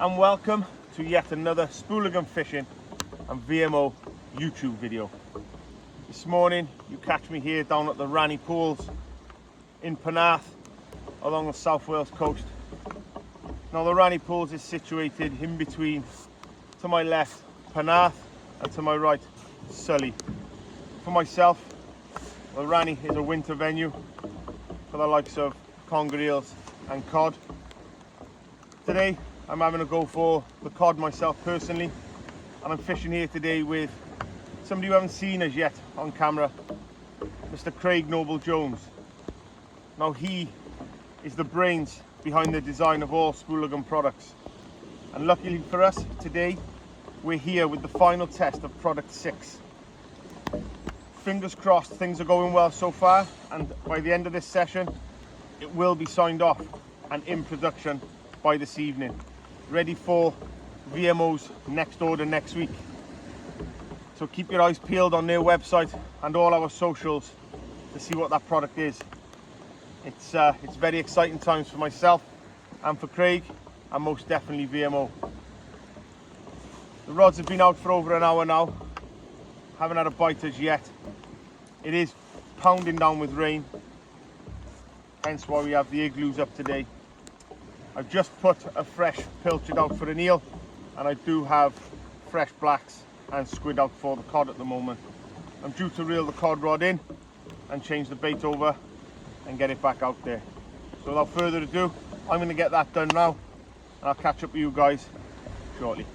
and welcome to yet another Spooligan fishing and VMO YouTube video. This morning you catch me here down at the Ranny pools in Penarth along the South Wales coast. Now the Ranny pools is situated in between, to my left Penarth and to my right Sully. For myself, the Ranny is a winter venue for the likes of conger eels and cod. Today I'm having a go for the cod myself personally, and I'm fishing here today with somebody you haven't seen as yet on camera, Mr. Craig Noble-Jones. Now he is the brains behind the design of all Spooligan products, and luckily for us today we're here with the final test of product 6. Fingers crossed things are going well so far, and by the end of this session it will be signed off and in production by this evening, ready for VMO's next order next week. So keep your eyes peeled on their website and all our socials to see what that product is. It's very exciting times for myself and for Craig, and most definitely VMO. The rods have been out for over an hour now, haven't had a bite as yet. It is pounding down with rain, hence why we have the igloos up today. I've just put a fresh pilchard out for an eel, and I do have fresh blacks and squid out for the cod at the moment. I'm due to reel the cod rod in and change the bait over and get it back out there. So without further ado, I'm going to get that done now, and I'll catch up with you guys shortly.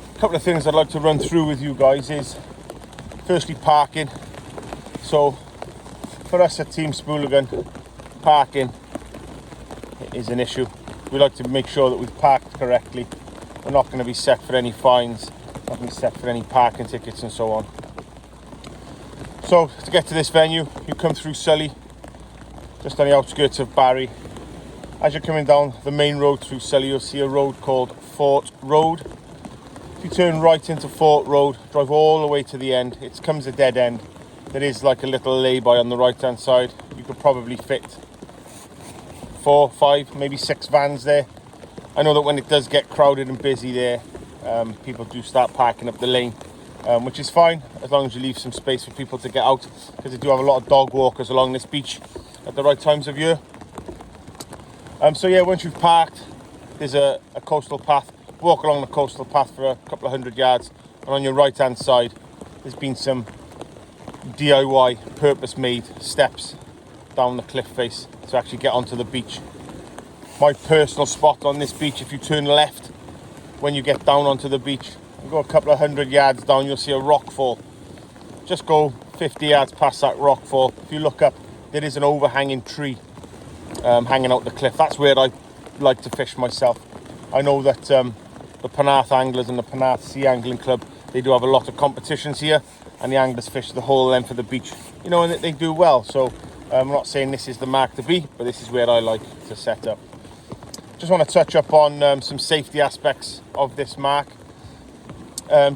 A couple of things I'd like to run through with you guys is firstly parking. So for us at Team Spooligan, parking is an issue. We like to make sure that we've parked correctly. We're not going to be set for any fines, not going to be set for any parking tickets and so on. So to get to this venue, you come through Sully, just on the outskirts of Barry. As you're coming down the main road through Sully, you'll see a road called Fort Road. If you turn right into Fort Road, drive all the way to the end, it comes a dead end. There is like a little lay-by on the right hand side. You could probably fit 4, 5, maybe 6 vans there. I know that when it does get crowded and busy there, people do start parking up the lane, which is fine as long as you leave some space for people to get out, because they do have a lot of dog walkers along this beach at the right times of year. So yeah, once you've parked, there's a coastal path. Walk along the coastal path for a couple of 100 yards, and on your right hand side there's been some DIY purpose made steps down the cliff face to actually get onto the beach. My personal spot on this beach, if you turn left when you get down onto the beach and go a couple of 100 yards down, you'll see a rock fall. Just go 50 yards past that rock fall. If you look up, there is an overhanging tree hanging out the cliff. That's where I like to fish myself. I know that the Penarth Anglers and the Penarth Sea Angling Club, they do have a lot of competitions here, and the anglers fish the whole length of the beach, you know, and they do well. So I'm not saying this is the mark to be, but this is where I like to set up. Just want to touch up on some safety aspects of this mark.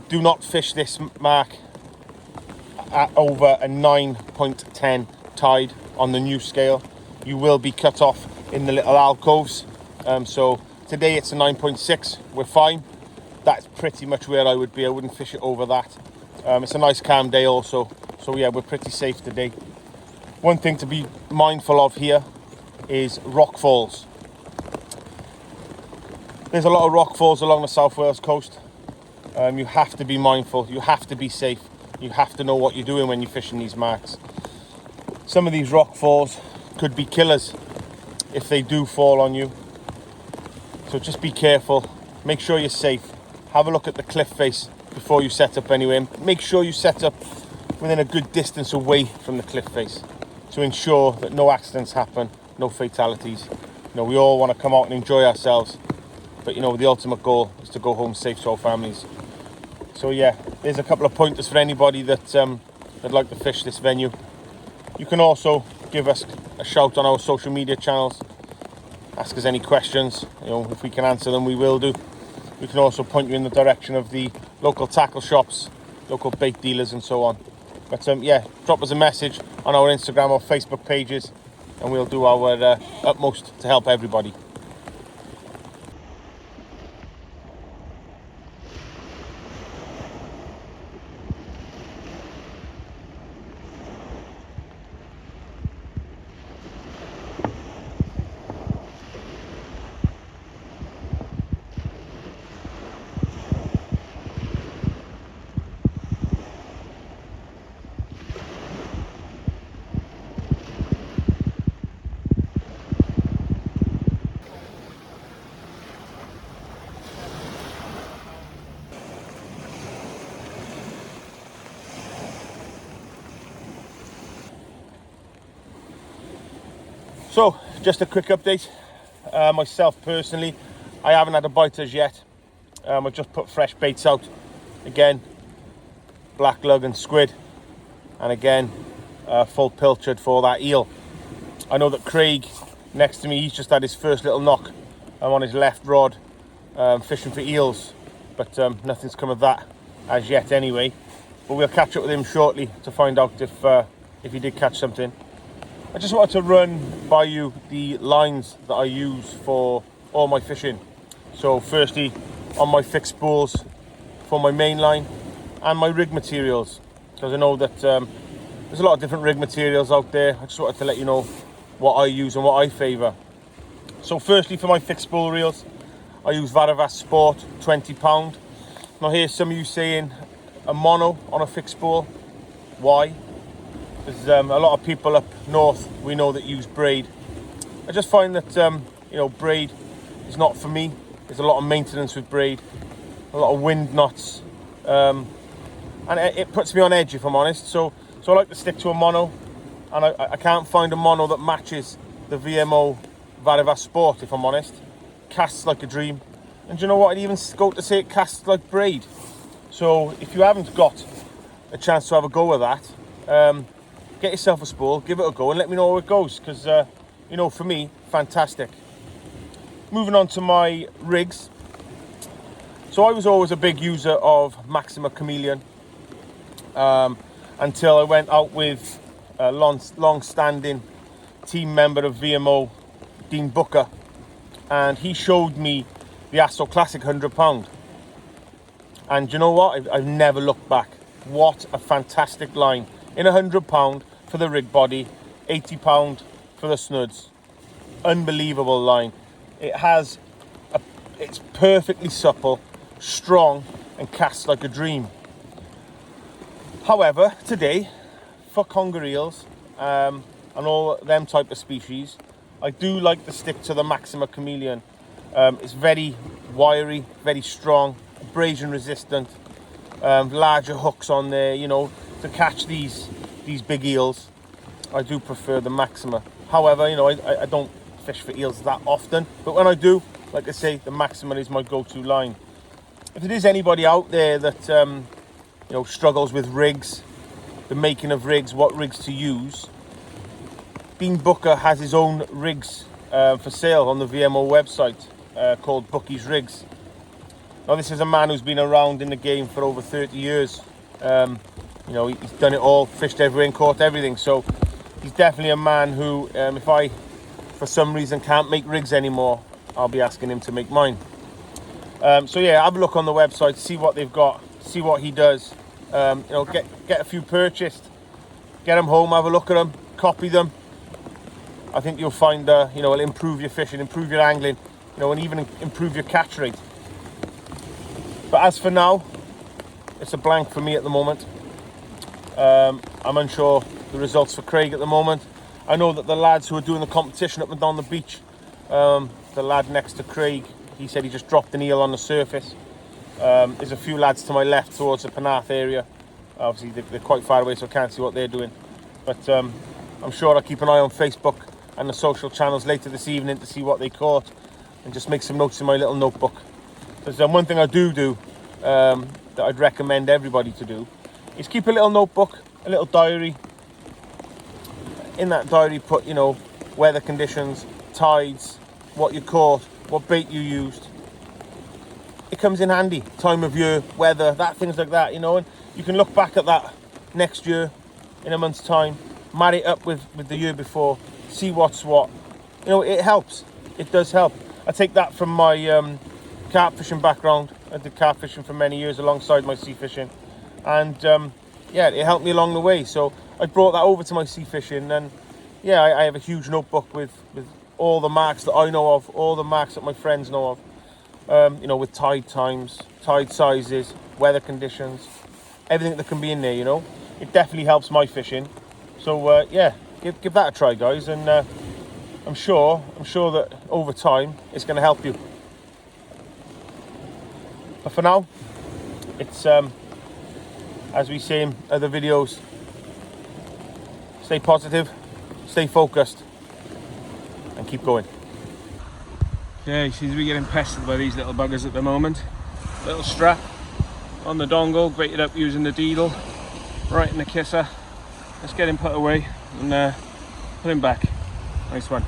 Do not fish this mark at over a 9.10 tide on the new scale. You will be cut off in the little alcoves. So today it's a 9.6, we're fine. That's pretty much where I would be. I wouldn't fish it over that. It's a nice calm day also, so yeah, we're pretty safe today. One thing to be mindful of here is rock falls. There's a lot of rock falls along the South Wales coast. You have to be mindful, you have to be safe. You have to know what you're doing when you're fishing these marks. Some of these rock falls could be killers if they do fall on you. So just be careful. Make sure you're safe. Have a look at the cliff face before you set up anyway. And make sure you set up within a good distance away from the cliff face to ensure that no accidents happen, no fatalities. You know, we all want to come out and enjoy ourselves, but you know, the ultimate goal is to go home safe to our families. So yeah, there's a couple of pointers for anybody that would like to fish this venue. You can also give us a shout on our social media channels. Ask us any questions. You know, if we can answer them, we will do. We can also point you in the direction of the local tackle shops, local bait dealers and so on. But yeah, drop us a message on our Instagram or Facebook pages and we'll do our utmost to help everybody. So, just a quick update. Myself personally, I haven't had a bite as yet. I've just put fresh baits out. Again, black lug and squid. And again, full pilchard for that eel. I know that Craig, next to me, he's just had his first little knock on his left rod, fishing for eels. But nothing's come of that as yet anyway. But we'll catch up with him shortly to find out if he did catch something. I just wanted to run by you the lines that I use for all my fishing. So firstly, on my fixed spools for my main line and my rig materials, because I know that there's a lot of different rig materials out there. I just wanted to let you know what I use and what I favour. So firstly, for my fixed spool reels, I use Varavas Sport 20 pound. Now here's some of you saying a mono on a fixed spool. Why? There's a lot of people up north we know that use braid. I just find that you know, braid is not for me. There's a lot of maintenance with braid, a lot of wind knots, and it puts me on edge if I'm honest. So I like to stick to a mono, and I can't find a mono that matches the VMO Varavas Sport if I'm honest. Casts like a dream, and you know what? I'd even go to say it casts like braid. So if you haven't got a chance to have a go with that, get yourself a spool, give it a go and let me know how it goes, because you know, for me, fantastic. Moving on to my rigs. So I was always a big user of Maxima Chameleon until I went out with a long-standing team member of VMO, Dean Booker, and he showed me the Asso Classic 100 pound. And you know what? I've never looked back. What a fantastic line. In 100 pound for the rig body, 80 pound for the snuds. Unbelievable line. It's perfectly supple, strong, and casts like a dream. However, today, for conger eels and all them type of species, I do like to stick to the Maxima Chameleon. It's very wiry, very strong, abrasion resistant, larger hooks on there, you know, to catch these big eels. I do prefer the Maxima. However, you know, I don't fish for eels that often, but when I do, like I say, the Maxima is my go-to line. If there is anybody out there that you know, struggles with rigs, the making of rigs, what rigs to use, Dean Booker has his own rigs for sale on the VMO website called Bookie's Rigs. Now this is a man who's been around in the game for over 30 years. You know, he's done it all, fished everywhere, caught everything. So he's definitely a man who, if I, for some reason, can't make rigs anymore, I'll be asking him to make mine. So yeah, have a look on the website, see what they've got, see what he does. You know, get a few purchased, get them home, have a look at them, copy them. I think you'll find, you know, it'll improve your fishing, improve your angling, you know, and even improve your catch rate. But as for now, it's a blank for me at the moment. I'm unsure the results for Craig at the moment. I know that the lads who are doing the competition up and down the beach, the lad next to Craig, he said he just dropped an eel on the surface. There's a few lads to my left towards the Penarth area. Obviously they're quite far away, so I can't see what they're doing. But I'm sure I'll keep an eye on Facebook and the social channels later this evening to see what they caught, and just make some notes in my little notebook. There's one thing I do that I'd recommend everybody to do, is keep a little notebook, a little diary. In that diary put, you know, weather conditions, tides, what you caught, what bait you used. It comes in handy, time of year, weather, things like that, you know, and you can look back at that next year in a month's time, marry it up with the year before, see what's what. You know, it helps. It does help. I take that from my carp fishing background. I did carp fishing for many years alongside my sea fishing, and yeah, it helped me along the way. So I brought that over to my sea fishing, and yeah, I have a huge notebook with all the marks that I know of, all the marks that my friends know of, you know, with tide times, tide sizes, weather conditions, everything that can be in there, you know. It definitely helps my fishing. So yeah, give that a try, guys, and I'm sure that over time it's going to help you. But for now, it's as we say in other videos, stay positive, stay focused, and keep going. Yeah, he seems to be getting pestered by these little buggers at the moment. Little strap on the dongle, baited up using the deedle, right in the kisser. Let's get him put away and put him back. Nice one.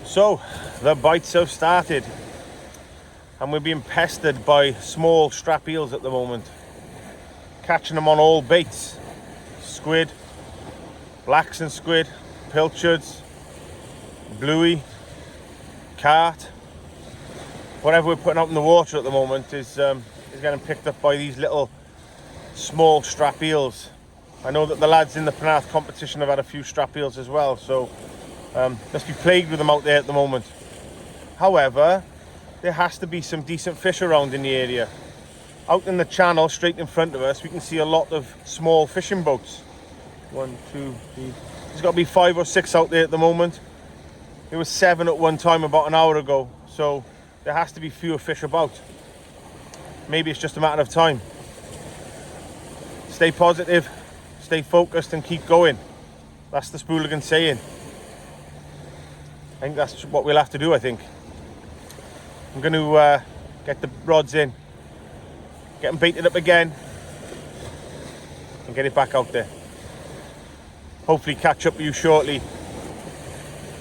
So the bites have started, and we're being pestered by small strap eels at the moment. Catching them on all baits: squid, blacks and squid, pilchards, bluey, carp. Whatever we're putting out in the water at the moment is getting picked up by these little small strap eels. I know that the lads in the Penarth competition have had a few strap eels as well, so must be plagued with them out there at the moment. However, there has to be some decent fish around in the area. Out in the channel straight in front of us, we can see a lot of small fishing boats. 1, 2, 3. There's got to be 5 or 6 out there at the moment. There was 7 at one time about an hour ago, so there has to be fewer fish about. Maybe it's just a matter of time. Stay positive, stay focused, and keep going. That's the Spooligan saying. I think that's what we'll have to do, I think. I'm going to get the rods in, get them baited up again, and get it back out there. Hopefully catch up with you shortly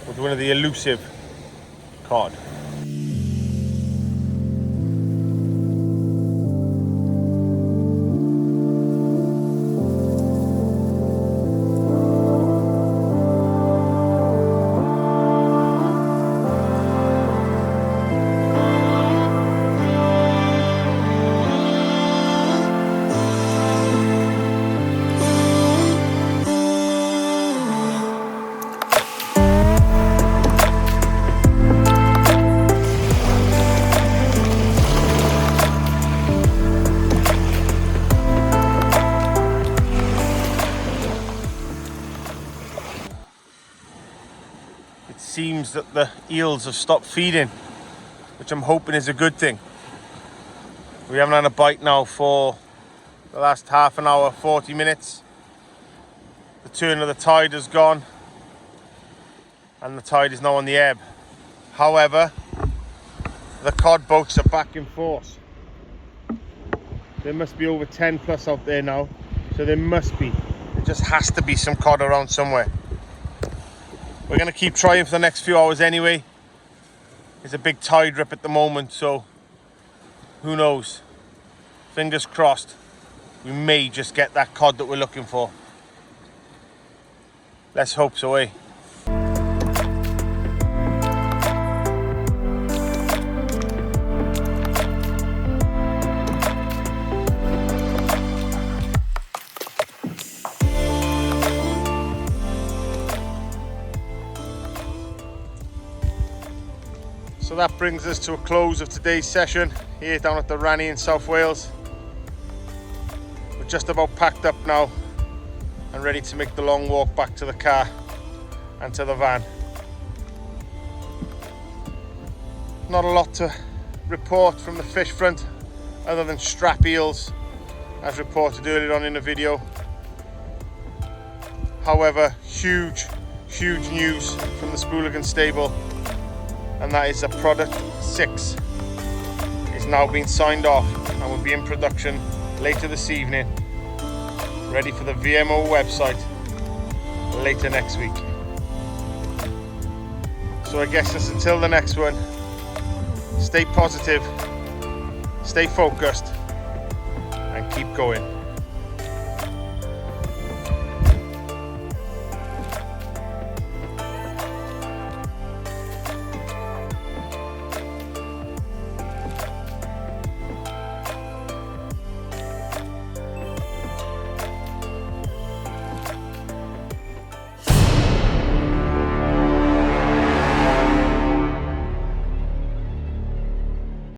with one of the elusive cod. Seems that the eels have stopped feeding, which I'm hoping is a good thing. We haven't had a bite now for the last half an hour, 40 minutes. The turn of the tide has gone and the tide is now on the ebb. However, the cod boats are back in force. There must be over 10 plus out there now, so there just has to be some cod around somewhere. We're going to keep trying for the next few hours anyway. There's a big tide rip at the moment, so who knows? Fingers crossed, we may just get that cod that we're looking for. Let's hope so, eh? So that brings us to a close of today's session here down at the Ranny in South Wales. We're just about packed up now and ready to make the long walk back to the car and to the van. Not a lot to report from the fish front other than strap eels as reported earlier on in the video. However, huge news from the Spooligan stable, and that is that product 6 is now being signed off and will be in production later this evening, ready for the VMO website later next week. So I guess just until the next one, stay positive, stay focused, and keep going.